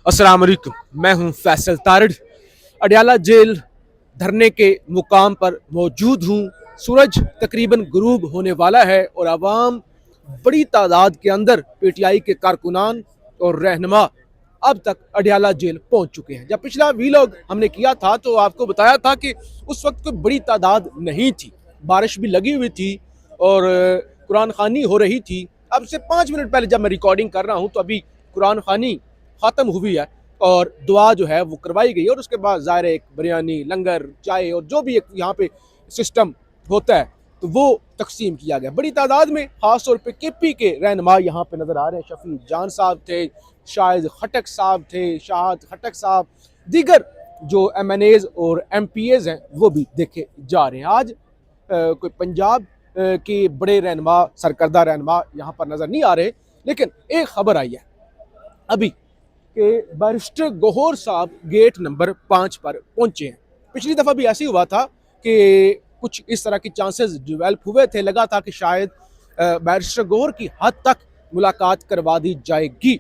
अस्सलाम वालेकुम। मैं हूं फैसल तारड़, अडयाला जेल धरने के मुकाम पर मौजूद हूं। सूरज तकरीबन गुरूब होने वाला है और आवाम बड़ी तादाद के अंदर पीटीआई के कारकुनान और रहनुमा अब तक अडयाला जेल पहुंच चुके हैं। जब पिछला वीलॉग हमने किया था तो आपको बताया था कि उस वक्त कोई बड़ी तादाद नहीं थी, बारिश भी लगी हुई थी और कुरान खानी हो रही थी। अब से 5 मिनट पहले जब मैं रिकॉर्डिंग कर रहा हूं तो अभी कुरान खानी ख़त्म हुई है और दुआ जो है वो करवाई गई और उसके बाद ज़ाहिर एक बिरयानी, लंगर, चाय और जो भी एक यहाँ पे सिस्टम होता है तो वो तकसीम किया गया बड़ी तादाद में। ख़ास तौर पे केपी के रहनुमा यहाँ पे नज़र आ रहे हैं। शफी जान साहब थे, शाहिद खटक साहब थे, शाहद खटक साहब, दीगर जो MNAs और MPAs हैं वो भी देखे जा रहे हैं। आज कोई पंजाब के बड़े रहनुमा, सरकर्दा रहनुमा यहाँ पर नज़र नहीं आ रहे, लेकिन एक खबर आई है अभी कि बैरिस्टर गौहर साहब गेट नंबर 5 पर पहुंचे हैं। पिछली दफ़ा भी ऐसे हुआ था कि कुछ इस तरह के चांसेस डेवलप हुए थे, लगा था कि शायद बैरिस्टर गौहर की हद तक मुलाकात करवा दी जाएगी।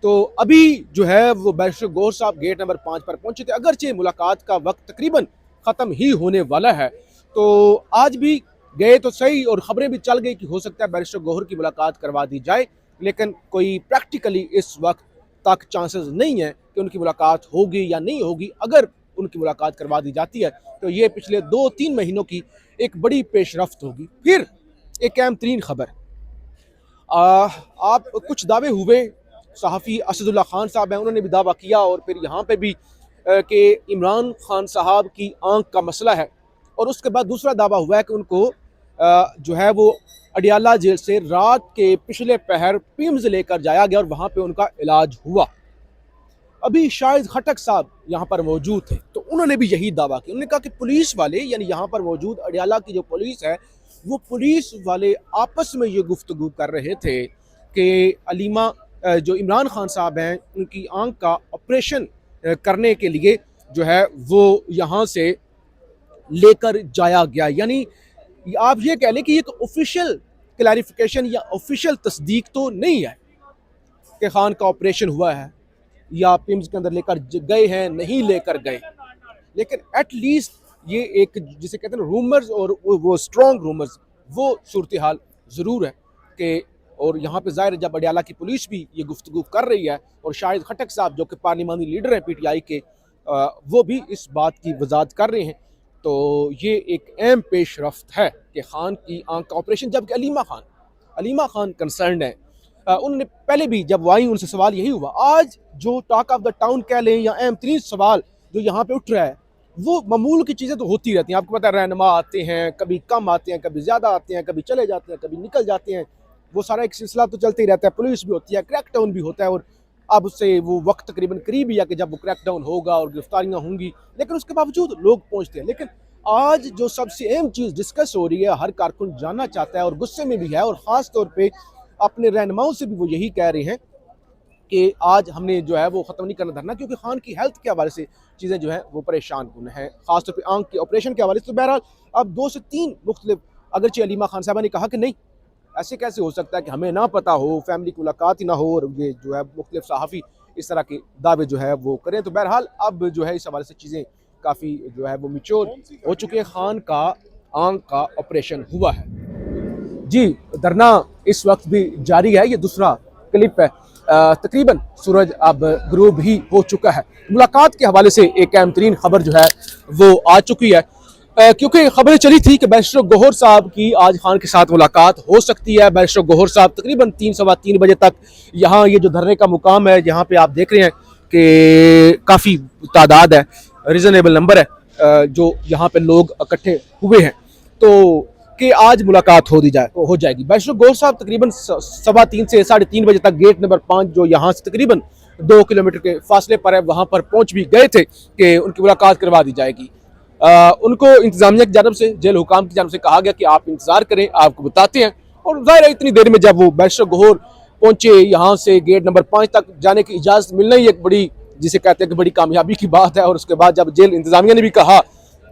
तो अभी जो है वो बैरिस्टर गौहर साहब गेट नंबर 5 पर पहुंचे थे। अगरचे मुलाकात का वक्त तकरीबन ख़त्म ही होने वाला है, तो आज भी गए तो सही और ख़बरें भी चल गई कि हो सकता है बैरिस्टर गौहर की मुलाकात करवा दी जाए, लेकिन कोई प्रैक्टिकली इस वक्त तक चांसेस नहीं है कि उनकी मुलाकात होगी या नहीं होगी। अगर उनकी मुलाकात करवा दी जाती है तो ये पिछले 2-3 महीनों की एक बड़ी पेशरफ्त होगी। फिर एक अहम तरीन खबर, आप कुछ दावे हुए, सहाफ़ी असदुल्ला खान साहब हैं, उन्होंने भी दावा किया और फिर यहाँ पे भी कि इमरान खान साहब की आंख का मसला है और उसके बाद दूसरा दावा हुआ है कि उनको जो है वो अडयाला जेल से रात के पिछले पहर पिम्स लेकर जाया गया और वहाँ पे उनका इलाज हुआ। अभी शाहिद खटक साहब यहाँ पर मौजूद थे तो उन्होंने भी यही दावा किया। उन्होंने कहा कि पुलिस वाले, यानी यहाँ पर मौजूद अडयाला की जो पुलिस है, वो पुलिस वाले आपस में ये गुफ्तगू कर रहे थे कि अलीमा जो इमरान खान साहब हैं उनकी आंख का ऑपरेशन करने के लिए जो है वो यहाँ से लेकर जाया गया। यानी आप ये कह लें कि एक ऑफिशियल क्लैरिफिकेशन या ऑफिशियल तस्दीक तो नहीं है कि खान का ऑपरेशन हुआ है या पिम्स के अंदर लेकर गए हैं, नहीं लेकर गए, लेकिन एट लीस्ट ये एक जिसे कहते हैं रूमर्स और वो स्ट्रॉन्ग रूमर्स, वो सूरत हाल ज़रूर है कि और यहाँ पे ज़ाहिर जब अडयाला की पुलिस भी ये गुफ्तगू कर रही है और शाहिद खटक साहब जो कि पार्लिमानी लीडर हैं PTI के, वो भी इस बात की वजाहत कर रहे हैं, तो ये एक अहम पेशरफ्त है कि खान की आंख का ऑपरेशन। जबकि अलीमा खान कंसर्न है, उन्होंने पहले भी जब वो आई उनसे सवाल यही हुआ। आज जो टॉक ऑफ द टाउन कह लें या अहम तरीन सवाल जो यहाँ पे उठ रहा है, वो मामूल की चीज़ें तो होती रहती हैं। आपको पता है रहनुमा आते हैं, कभी कम आते हैं, कभी ज़्यादा आते हैं, कभी चले जाते हैं, कभी निकल जाते हैं, वो सारा एक सिलसिला तो चलते ही रहता है। पुलिस भी होती है, क्रैक डाउन भी होता है और अब उससे वो वक्त तकरीबन करीब ही है कि जब वो क्रैक डाउन होगा और गिरफ्तारियाँ होंगी, लेकिन उसके बावजूद लोग पहुँचते हैं। लेकिन आज जो सबसे अहम चीज़ डिस्कस हो रही है, हर कारकुन जानना चाहता है और गुस्से में भी है और ख़ास तौर पे अपने रहनुमाओं से भी वो यही कह रहे हैं कि आज हमने जो है वो ख़त्म नहीं करना धरना, क्योंकि खान की हेल्थ के हवाले से चीज़ें जो हैं वो परेशान कुन हैं, ख़ास तौर पे आंख के ऑपरेशन के हवाले से। तो बहरहाल अब 2 से 3 मुख्तलिफ, अगरचे अलीमा खान साहबा ने कहा कि नहीं, ऐसे कैसे हो सकता है कि हमें ना पता हो, फैमिली की मुलाकात ही ना हो और ये जो है मुख्तलिफ सहाफ़ी इस तरह के दावे जो है वो करें। तो बहरहाल अब जो है इस हवाले से चीज़ें काफ़ी जो है वो मैच्योर हो चुके हैं। खान का आंख का ऑपरेशन हुआ है जी। धरना इस वक्त भी जारी है। ये दूसरा क्लिप है। तकरीबन सूरज अब गुरूब ही हो चुका है। मुलाकात के हवाले से एक अहम तरीन खबर जो है वो आ चुकी है, क्योंकि खबरें चली थी कि बैरिस्टर गौहर साहब की आज खान के साथ मुलाकात हो सकती है। बैरिस्टर गौहर साहब तकरीबन 3-3:15 बजे तक यहाँ ये जो धरने का मुकाम है, यहाँ पे आप देख रहे हैं कि काफ़ी तादाद है, रीज़नेबल नंबर है जो यहाँ पे लोग इकट्ठे हुए हैं, तो कि आज मुलाकात हो जाएगी। बैरिस्टर गौहर साहब तकरीबन 3:15 से 3:30 बजे तक गेट नंबर 5 जो यहाँ से तकरीबन 2 किलोमीटर के फासले पर है, वहाँ पर पहुँच भी गए थे कि उनकी मुलाकात करवा दी जाएगी। उनको इंतजामिया की जानब से, जेल हुकाम की जानब से कहा गया कि आप इंतज़ार करें, आपको बताते हैं। और ज़ाहिर है इतनी देर में जब वो बैरिस्टर गौहर पहुँचे, यहाँ से गेट नंबर 5 तक जाने की इजाज़त मिलना ही एक बड़ी, जिसे कहते हैं कि बड़ी कामयाबी की बात है। और उसके बाद जब जेल इंतजामिया ने भी कहा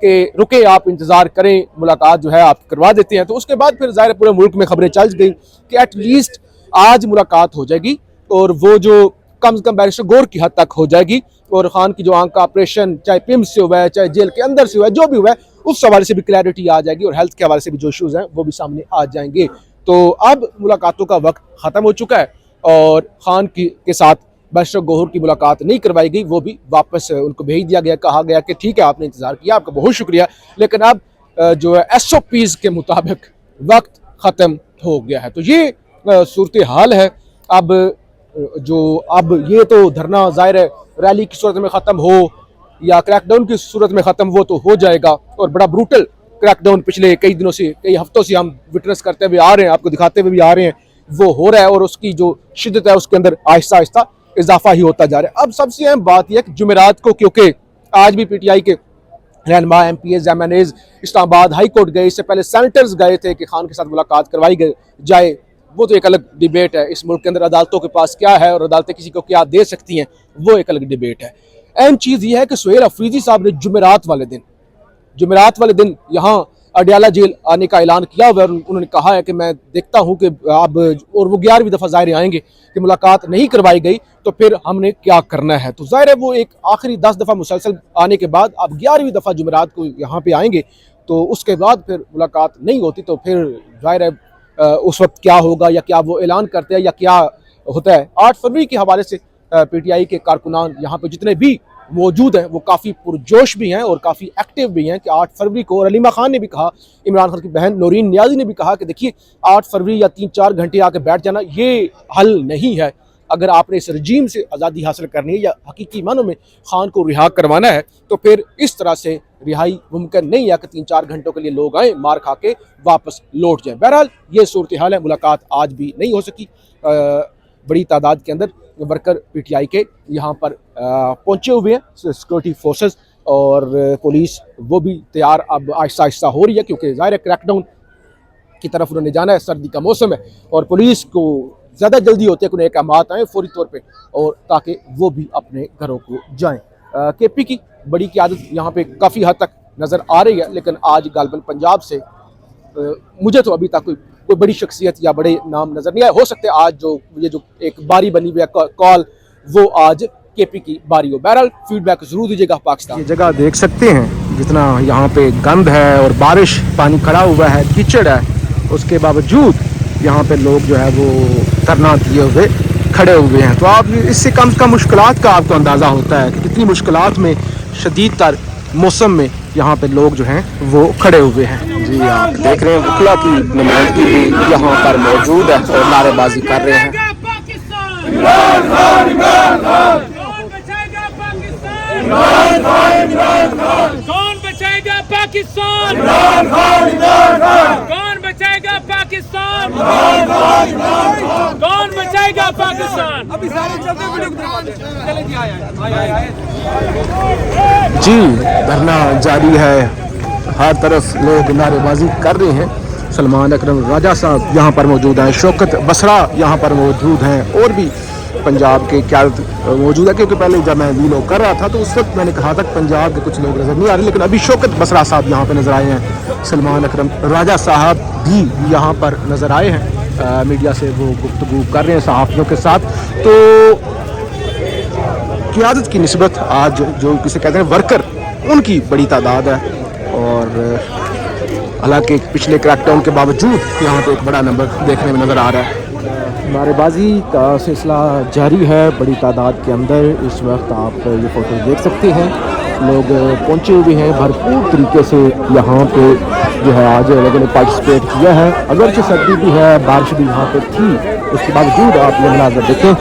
कि रुके, आप इंतज़ार करें, मुलाकात जो है आप करवा देते हैं, तो उसके बाद फिर ज़ाहिर पूरे मुल्क में खबरें चल गई कि एट लीस्ट आज मुलाकात हो जाएगी। और वो जो कम से कम बैरिस्टर गौर की हद तक हो जाएगी, और खान की जो आंख का ऑपरेशन चाहे पिम्स से हुआ है, चाहे जेल के अंदर से हुआ है, जो भी हुआ है उस हवाले से भी क्लैरिटी आ जाएगी, और हेल्थ के हवाले से भी जो इशूज़ हैं वो भी सामने आ जाएंगे। तो अब मुलाकातों का वक्त ख़त्म हो चुका है, और खान के साथ बैरिस्टर गौहर की मुलाकात नहीं करवाई गई, वो भी वापस उनको भेज दिया गया। कहा गया कि ठीक है, आपने इंतज़ार किया, आपका बहुत शुक्रिया, लेकिन अब जो है SOPs के मुताबिक वक्त ख़त्म हो गया है। तो ये सूरत हाल है। अब ये तो धरना ज़ाहिर है रैली की सूरत में ख़त्म हो या क्रैकडाउन की सूरत में ख़त्म, वो तो हो जाएगा, और बड़ा ब्रूटल क्रैकडाउन पिछले कई दिनों से, कई हफ्तों से हम विटनेस करते हुए आ रहे हैं, आपको दिखाते हुए भी आ रहे हैं, वो हो रहा है, और उसकी जो शिद्दत है उसके अंदर आहिस्ता आहिस्ता इजाफा ही होता जा रहा है। अब सबसे अहम बात यह है कि जुमेरात को, क्योंकि आज भी PTI के रहनुमा MPs MNAs Islamabad high court गए, इससे पहले सेनेटर्स गए थे कि खान के साथ मुलाकात करवाई जाए, वो तो एक अलग डिबेट है। इस मुल्क के अंदर अदालतों के पास क्या है और अदालतें किसी को क्या दे सकती हैं, वो एक अलग डिबेट है। अहम चीज़ ये है कि सुहेल अफरीदी साहब ने जुमेरात वाले दिन यहाँ अडयाला जेल आने का ऐलान किया हुआ है। उन्होंने कहा है कि मैं देखता हूँ कि अब, और वो 11वीं दफ़ा ज़ाहिर आएंगे कि मुलाकात नहीं करवाई गई तो फिर हमने क्या करना है। तो ज़ाहिर है वो एक आखिरी 10 दफ़ा मुसलसल आने के बाद अब 11वीं दफ़ा जुमेरात को यहाँ पे आएंगे, तो उसके बाद फिर मुलाकात नहीं होती, तो फिर ज़ाहिर है उस वक्त क्या होगा, या क्या वो ऐलान करते हैं या क्या होता है। 8 फरवरी के हवाले से PTI के कारकुनान यहाँ पे जितने भी मौजूद हैं वो काफ़ी पुरजोश भी हैं और काफ़ी एक्टिव भी हैं कि 8 फरवरी को, और अलीमा खान ने भी कहा, इमरान खान की बहन नौरीन नियाज़ी ने भी कहा कि देखिए 8 फरवरी या 3-4 घंटे आके बैठ जाना ये हल नहीं है। अगर आपने इस रजीम से आज़ादी हासिल करनी है या हकीकी मानों में खान को रिहा करवाना है, तो फिर इस तरह से रिहाई मुमकिन नहीं है कि 3-4 घंटों के लिए लोग आएँ, मार खा के वापस लौट जाएँ। बहरहाल ये सूरत हाल है। मुलाकात आज भी नहीं हो सकी। बड़ी तादाद के अंदर वर्कर PTI के यहाँ पर पहुँचे हुए हैं, सिक्योरिटी फोर्सेस और पुलिस वो भी तैयार अब आहिस्ता आहिस्ता हो रही है, क्योंकि ज़ाहिर है क्रैकडाउन की तरफ उन्होंने जाना है, सर्दी का मौसम है और पुलिस को ज़्यादा जल्दी होती है कि उन्हें अहकामात आएँ फौरी तौर पे, और ताकि वो भी अपने घरों को जाएँ। KP की बड़ी क़यादत यहाँ पे काफ़ी हद तक नज़र आ रही है, लेकिन आज गालबन पंजाब से मुझे तो अभी तक कोई बड़ी शख्सियत या बड़े नाम नज़र नहीं आए। हो सकते आज ये जो एक बारी बनी हुई है कॉल, वो आज KP की बारी हो। बहरहाल फीडबैक ज़रूर दीजिएगा पाकिस्तान। ये जगह देख सकते हैं जितना यहाँ पे गंद है और बारिश, पानी खड़ा हुआ है, कीचड़ है, उसके बावजूद यहाँ पे लोग जो है वो धरना दिए हुए खड़े हुए हैं। तो आप इससे कम से कम मुश्किलात का आपको अंदाज़ा होता है कि कितनी मुश्किलात में, शदीद तर मौसम में यहाँ पे लोग जो हैं वो खड़े हुए हैं। जी आप देख रहे हैं वकला की नुमाइंदगी भी यहाँ पर मौजूद है और नारेबाजी कर रहे हैं। कौन बचाएगा पाकिस्तान? कौन बचाएगा पाकिस्तान? कौन बचाएगा पाकिस्तान? अभी सारे जी धरना जारी है, हर तरफ लोग नारेबाजी कर रहे हैं। सलमान अकरम राजा साहब यहाँ पर मौजूद हैं, शौकत बसरा यहाँ पर मौजूद हैं, और भी पंजाब के क़यादत मौजूद है। क्योंकि पहले जब मैं वीलो कर रहा था तो उस वक्त मैंने कहा था पंजाब के कुछ लोग नज़र नहीं आ रहे, लेकिन अभी शौकत बसरा साहब यहाँ पर नज़र आए हैं। सलमान अकरम राजा साहब भी यहाँ पर नज़र आए हैं, मीडिया से वो गुफ्तगू कर रहे हैं सहाफ़ियों के साथ। तो क़यादत की निस्बत आज जो किसे कहते हैं वर्कर, उनकी बड़ी तादाद है, और हालांकि पिछले क्रैकडाउन के बावजूद यहाँ पे एक बड़ा नंबर देखने में नज़र आ रहा है। नारेबाजी का सिलसिला जारी है बड़ी तादाद के अंदर। इस वक्त आप ये फ़ोटो देख सकते हैं, लोग पहुँचे हुए हैं भरपूर तरीके से यहाँ पे जो है। आज लोगों ने पार्टिसिपेट किया है, अगरचे सर्दी भी है, बारिश भी यहाँ पे थी, उसके बावजूद आप ये मनाज़र देखें।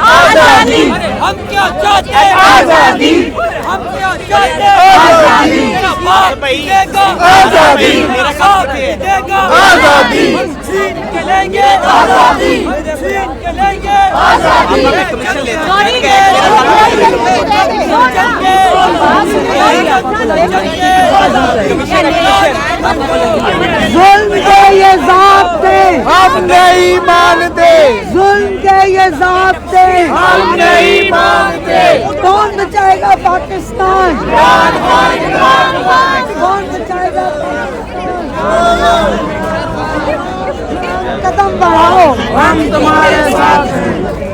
आजादी, हम क्या चाहते हैं? आजादी, हम क्या चाहते हैं? आजादी, मेरा बाप देगा आजादी, मेरा बाप देगा आजादी, छीन के लेंगे आजादी, छीन के लेंगे आजादी। जुल्म के ये ज़ाब्ते हम नहीं मानते, जुल्म के یہ ضابطے ہم نہیں مانتے کون بچائے گا پاکستان کون بچائے گا پاکستان قدم بڑھاؤ ہم تمہارے ساتھ ہیں